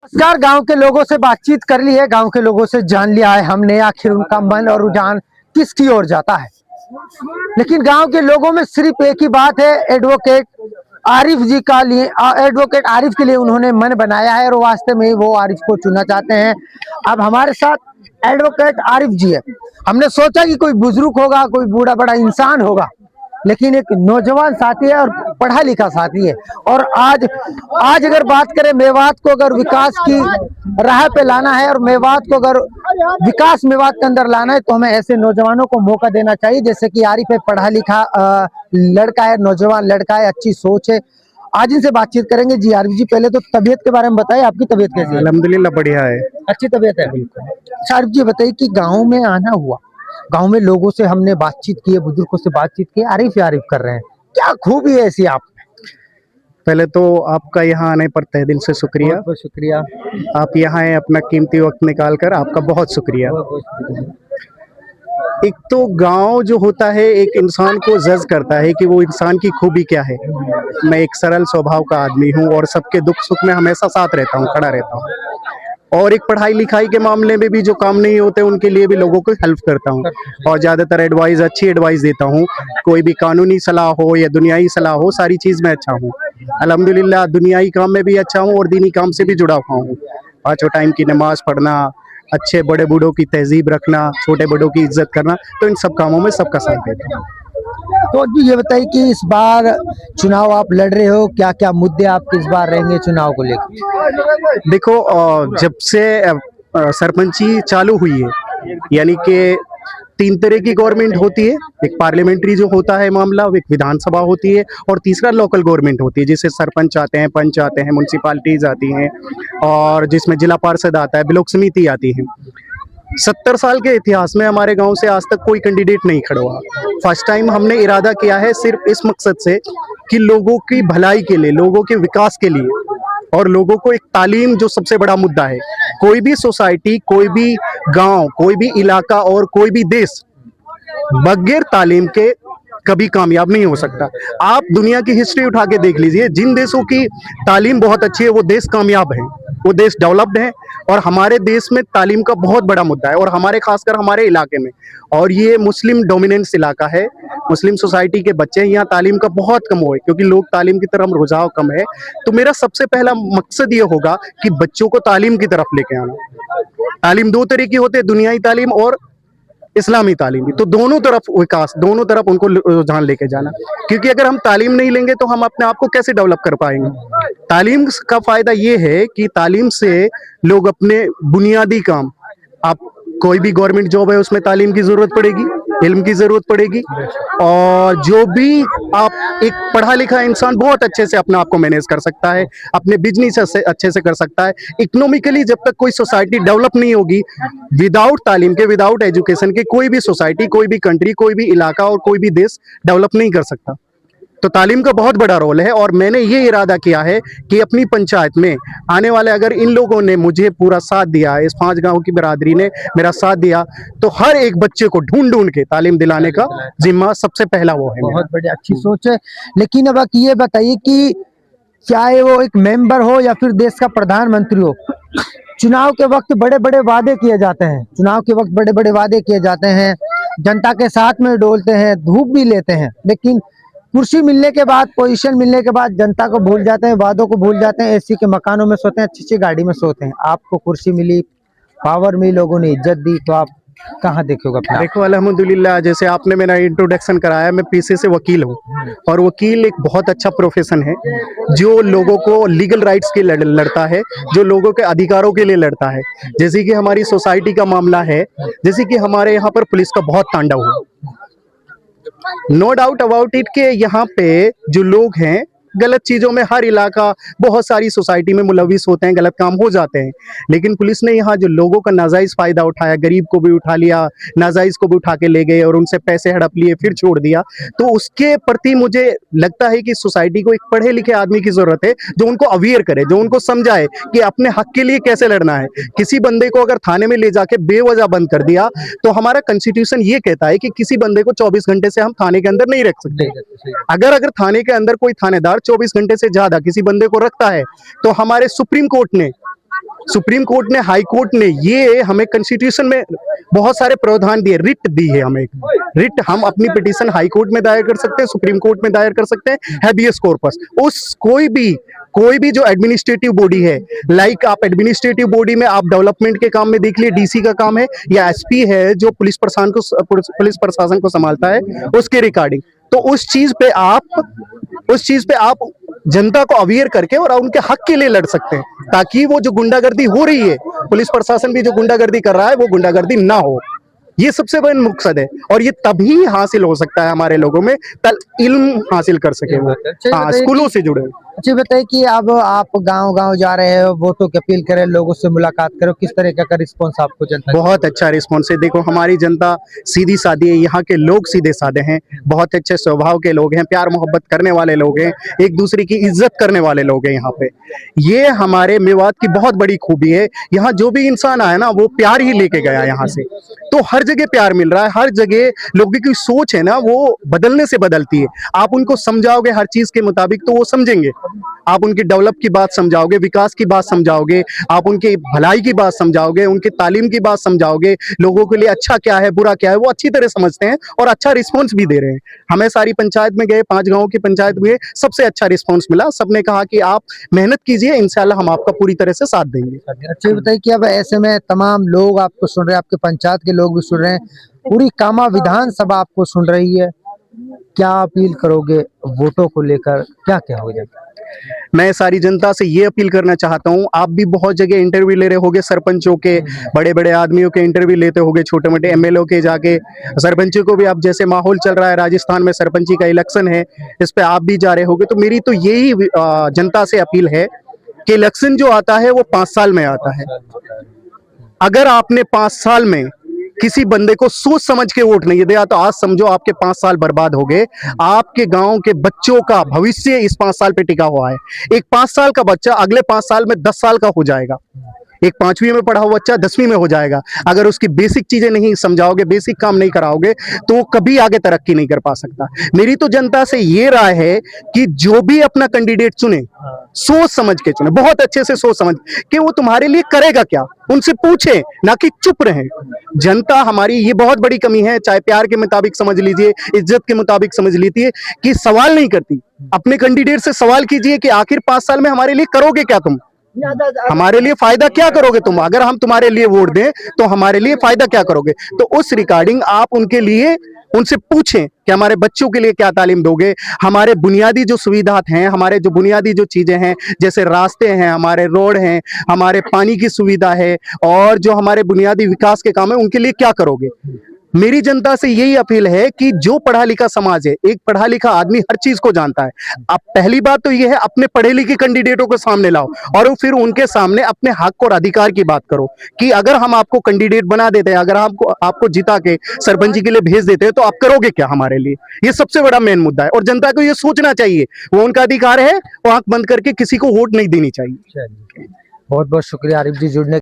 नमस्कार। गांव के लोगों से बातचीत कर ली है, गांव के लोगों से जान लिया है हमने आखिर उनका मन और रुझान किसकी ओर जाता है। लेकिन गांव के लोगों में सिर्फ एक ही बात है, एडवोकेट आरिफ जी का लिए एडवोकेट आरिफ के लिए उन्होंने मन बनाया है और वास्तव में वो आरिफ को चुनना चाहते हैं। अब हमारे साथ एडवोकेट आरिफ जी है। हमने सोचा कि कोई बुजुर्ग होगा, कोई बूढ़ा बड़ा इंसान होगा, लेकिन एक नौजवान साथी है और पढ़ा लिखा साथी है। और आज अगर बात करें मेवात को अगर विकास की राह पे लाना है और मेवात को अगर विकास मेवात के अंदर लाना है तो हमें ऐसे नौजवानों को मौका देना चाहिए। जैसे कि आरिफ है, पढ़ा लिखा लड़का है, नौजवान लड़का है, अच्छी सोच है। आज इनसे बातचीत करेंगे। जी आरिफ जी, पहले तो तबीयत के बारे में बताइए, आपकी तबीयत कैसी है? अल्हम्दुलिल्लाह बढ़िया है, अच्छी तबीयत है। अच्छा आरिफ जी बताइए कि गाँव में आना हुआ, गांव में लोगों से हमने बातचीत की है, बुजुर्गों से बातचीत की, आरिफ आरिफ कर रहे हैं, क्या खूबी है ऐसी आप? पहले तो आपका यहाँ आने पर तहे दिल से शुक्रिया। बहुत शुक्रिया। आप यहाँ आए, अपना कीमती वक्त निकाल कर, आपका बहुत शुक्रिया। एक तो गांव जो होता है एक इंसान को जज करता है कि वो इंसान की खूबी क्या है। मैं एक सरल स्वभाव का आदमी हूँ और सबके दुख सुख में हमेशा साथ रहता हूँ, खड़ा रहता हूँ। और एक पढ़ाई लिखाई के मामले में भी जो काम नहीं होते उनके लिए भी लोगों को हेल्प करता हूँ और ज़्यादातर एडवाइस, अच्छी एडवाइस देता हूँ। कोई भी कानूनी सलाह हो या दुनियाई सलाह हो, सारी चीज़ में अच्छा हूँ अल्हम्दुलिल्लाह। दुनियाई काम में भी अच्छा हूँ और दीनी काम से भी जुड़ा हुआ हूँ। 5 टाइम की नमाज पढ़ना, अच्छे बड़े बूढ़ों की तहजीब रखना, छोटे बड़ों की इज्जत करना, तो इन सब कामों में सबका साथ देता हूँ। तो जी ये बताइए कि इस बार चुनाव आप लड़ रहे हो, क्या क्या मुद्दे आपके इस बार रहेंगे चुनाव को लेकर? देखो, जब से सरपंची चालू हुई है, यानी कि 3 तरह की गवर्नमेंट होती है। एक पार्लियामेंट्री जो होता है मामला, एक विधानसभा होती है और तीसरा लोकल गवर्नमेंट होती है, जिससे सरपंच आते हैं, पंच आते हैं, म्यूनसिपालिटीज आती हैं और जिसमें जिला पार्षद आता है, ब्लॉक समिति आती है। 70 साल के इतिहास में हमारे गांव से आज तक कोई कैंडिडेट नहीं खड़ा हुआ। फर्स्ट टाइम हमने इरादा किया है सिर्फ इस मकसद से कि लोगों की भलाई के लिए, लोगों के विकास के लिए और लोगों को एक तालीम जो सबसे बड़ा मुद्दा है। कोई भी सोसाइटी, कोई भी गांव, कोई भी इलाका और कोई भी देश बगैर तालीम के कभी कामयाब नहीं हो सकता। आप दुनिया की हिस्ट्री उठा के देख लीजिए, जिन देशों की तालीम बहुत अच्छी है वो देश कामयाब है, वो देश डेवलप्ड है। और हमारे देश में तालीम का बहुत बड़ा मुद्दा है और हमारे खासकर हमारे इलाके में, और ये मुस्लिम डोमिनेंस इलाका है, मुस्लिम सोसाइटी के बच्चे यहाँ तालीम का बहुत कम हुए क्योंकि लोग तालीम की तरफ रुझाव कम है। तो मेरा सबसे पहला मकसद ये होगा कि बच्चों को तालीम की तरफ लेके आना। तालीम 2 तरह की होती है, दुनियाई तालीम और इस्लामी तालीम भी। तो दोनों तरफ विकास, दोनों तरफ उनको रुझान लेके जाना, क्योंकि अगर हम तालीम नहीं लेंगे तो हम अपने आप को कैसे डेवलप कर पाएंगे। तालीम का फायदा ये है कि तालीम से लोग अपने बुनियादी काम, आप कोई भी गवर्नमेंट जॉब है उसमें तालीम की जरूरत पड़ेगी, इल्म की जरूरत पड़ेगी। और जो भी आप एक पढ़ा लिखा इंसान बहुत अच्छे से अपने आप को मैनेज कर सकता है, अपने बिजनेस अच्छे से कर सकता है। इकोनॉमिकली जब तक कोई सोसाइटी डेवलप नहीं होगी, विदाउट तालीम के, विदाउट एजुकेशन के, कोई भी सोसाइटी, कोई भी कंट्री, कोई भी इलाका और कोई भी देश डेवलप नहीं कर सकता। तो तालीम का बहुत बड़ा रोल है और मैंने ये इरादा किया है कि अपनी पंचायत में आने वाले, अगर इन लोगों ने मुझे पूरा साथ दिया, इस 5 गांव की बिरादरी ने मेरा साथ दिया, तो हर एक बच्चे को ढूंढ ढूंढ के तालीम दिलाने का जिम्मा सबसे पहला वो है। बहुत बड़ी अच्छी सोच है। लेकिन अब ये बताइए कि चाहे वो एक मेंबर हो या फिर देश का प्रधानमंत्री हो, चुनाव के वक्त बड़े बड़े वादे किए जाते हैं, चुनाव के वक्त बड़े बड़े वादे किए जाते हैं, जनता के साथ में डोलते हैं, धूप भी लेते हैं, लेकिन कुर्सी मिलने के बाद, पोजीशन मिलने के बाद जनता को भूल जाते हैं, वादों को भूल जाते हैं, एसी के मकानों में सोते हैं, अच्छी अच्छी गाड़ी में सोते हैं। आपको कुर्सी मिली, पावर मिली, लोगों ने इज्जत दी, तो आप कहाँ देखोगे अपना? देखो अल्हम्दुलिल्लाह, जैसे आपने मेरा इंट्रोडक्शन कराया, मैं पेशे से वकील हूँ और वकील एक बहुत अच्छा प्रोफेशन है जो लोगों को लीगल राइट्स के लड़ता है, जो लोगों के अधिकारों के लिए लड़ता है। जैसे कि हमारी सोसाइटी का मामला है, जैसे कि हमारे यहाँ पर पुलिस का बहुत तांडव है, नो डाउट अबाउट इट के यहाँ पे जो लोग हैं गलत चीजों में, हर इलाका, बहुत सारी सोसाइटी में मुलविस होते हैं, गलत काम हो जाते हैं। लेकिन पुलिस ने यहाँ जो लोगों का नाजायज फायदा उठाया, गरीब को भी उठा लिया, नाजायज को भी उठा के ले गए और उनसे पैसे हड़प लिए फिर छोड़ दिया, तो उसके प्रति मुझे लगता है कि सोसाइटी को एक पढ़े लिखे आदमी की जरूरत है जो उनको अवेयर करे, जो उनको समझाए कि अपने हक के लिए कैसे लड़ना है। किसी बंदे को अगर थाने में ले जाके बेवजह बंद कर दिया, तो हमारा कॉन्स्टिट्यूशन ये कहता है कि किसी बंदे को 24 घंटे से हम थाने के अंदर नहीं रख सकते। अगर थाने के अंदर कोई थानेदार 24 घंटे से ज्यादा किसी बंदे को रखता है, तो हमारे सुप्रीम कोर्ट ने सुप्रीम कोर्ट ने, हाई कोर्ट ने ये हमें कॉन्स्टिट्यूशन में बहुत सारे प्रावधान दिए, रिट दी है हमें। रिट, हम अपनी पिटीशन हाई कोर्ट में दायर कर सकते हैं, सुप्रीम कोर्ट में दायर कर सकते हैं, हैबियस कॉर्पस। उस कोई भी जो एडमिनिस्ट्रेटिव बॉडी है, लाइक आप एडमिनिस्ट्रेटिव बॉडी में आप डेवलपमेंट के काम में देख लिए, डीसी का काम है, या एसपी है जो पुलिस प्रशासन को संभालता है, उसके रिगार्डिंग, तो उस चीज पे आप जनता को अवेयर करके और उनके हक के लिए लड़ सकते हैं, ताकि वो जो गुंडागर्दी हो रही है, पुलिस प्रशासन भी जो गुंडागर्दी कर रहा है, वो गुंडागर्दी ना हो। ये सबसे बड़ा मकसद है, और ये तभी हासिल हो सकता है हमारे लोगों में, इल्म हासिल कर सके वो। हाँ, स्कूलों से जुड़े। अच्छा बताइए कि अब आप गांव-गांव जा रहे हो, वोटों की अपील कर रहे हो, लोगों से मुलाकात करो, किस तरह का रिस्पॉन्स आपको जनता? बहुत अच्छा रिस्पॉन्स है। देखो, हमारी जनता सीधी सादी है, यहाँ के लोग सीधे साधे हैं, बहुत अच्छे स्वभाव के लोग हैं, प्यार मोहब्बत करने वाले लोग हैं, एक दूसरे की इज्जत करने वाले लोग हैं यहाँ पे। ये हमारे मेवात की बहुत बड़ी खूबी है। यहाँ जो भी इंसान आया ना, वो प्यार ही लेके गया यहाँ से, तो हर जगह प्यार मिल रहा है। हर जगह लोगों की सोच है ना, वो बदलने से बदलती है। आप उनको समझाओगे हर चीज के मुताबिक, तो वो समझेंगे। आप उनकी डेवलप की बात समझाओगे, विकास की बात समझाओगे, आप उनकी भलाई की बात समझाओगे, उनकी तालीम की बात समझाओगे, लोगों के लिए अच्छा क्या है, बुरा क्या है, वो अच्छी तरह समझते हैं और अच्छा रिस्पॉन्स भी दे रहे हैं। हमें सारी पंचायत में गए, 5 गाँव की पंचायत में, सबसे अच्छा रिस्पॉन्स मिला। सबने कहा कि आप मेहनत कीजिए, इंशाल्लाह हम आपका पूरी तरह से साथ देंगे। अच्छा बताइए कि अब ऐसे में तमाम लोग आपको सुन रहे हैं, आपके पंचायत के लोग भी सुन रहे हैं, पूरी कामा विधानसभा आपको सुन रही है, क्या अपील करोगे वोटों को लेकर, क्या कहोगे? मैं सारी जनता से ये अपील करना चाहता हूँ, आप भी बहुत जगह इंटरव्यू ले रहे होगे, सरपंचों के, बड़े बड़े आदमियों के इंटरव्यू लेते होगे, छोटे मोटे एमएलओ के जाके, सरपंचों को भी, आप जैसे माहौल चल रहा है राजस्थान में, सरपंची का इलेक्शन है, इस पे आप भी जा रहे होगे, तो मेरी तो यही जनता से अपील है कि इलेक्शन जो आता है वो 5 साल में आता है। अगर आपने 5 साल में किसी बंदे को सोच समझ के वोट नहीं दिया, तो आज समझो आपके 5 साल बर्बाद हो गए। आपके गांव के बच्चों का भविष्य इस 5 साल पे टिका हुआ है। एक 5 साल का बच्चा अगले 5 साल में 10 साल का हो जाएगा। एक 5वीं में पढ़ा हुआ बच्चा 10वीं में हो जाएगा। अगर उसकी बेसिक चीजें नहीं समझाओगे, बेसिक काम नहीं कराओगे, तो वो कभी आगे तरक्की नहीं कर पा सकता। मेरी तो जनता से ये राय है कि जो भी अपना कैंडिडेट चुने, सोच समझ के चुने, बहुत अच्छे से सोच समझ कि वो तुम्हारे लिए करेगा क्या, उनसे पूछे, ना कि चुप रहे। जनता हमारी ये बहुत बड़ी कमी है, चाहे प्यार के मुताबिक समझ लीजिए, इज्जत के मुताबिक समझ लीजिए, कि सवाल नहीं करती। अपने कैंडिडेट से सवाल कीजिए कि आखिर 5 साल में हमारे लिए करोगे क्या, तुम हमारे लिए फायदा क्या करोगे तुम, अगर हम तुम्हारे लिए वोट दें तो हमारे लिए फायदा क्या करोगे। तो उस रिगार्डिंग आप उनके लिए उनसे पूछें कि हमारे बच्चों के लिए क्या तालीम दोगे, हमारे बुनियादी जो सुविधा हैं, हमारे जो बुनियादी जो चीजें हैं, जैसे रास्ते हैं, हमारे रोड हैं, हमारे पानी की सुविधा है, और जो हमारे बुनियादी विकास के काम है, उनके लिए क्या करोगे। मेरी जनता से यही अपील है कि जो पढ़ा लिखा समाज है, एक पढ़ा लिखा आदमी हर चीज को जानता है। अब पहली बात तो यह है, अपने पढ़े लिखे कैंडिडेटों को सामने लाओ और फिर उनके सामने अपने हक और अधिकार की बात करो कि अगर हम आपको कैंडिडेट बना देते हैं, अगर आपको जिता के सरपंच के लिए भेज देते हैं, तो आप करोगे क्या हमारे लिए। ये सबसे बड़ा मेन मुद्दा है, और जनता को ये सोचना चाहिए, वो उनका अधिकार है, वो आंख बंद करके किसी को वोट नहीं देनी चाहिए। बहुत बहुत शुक्रिया आरिफ जी जुड़ने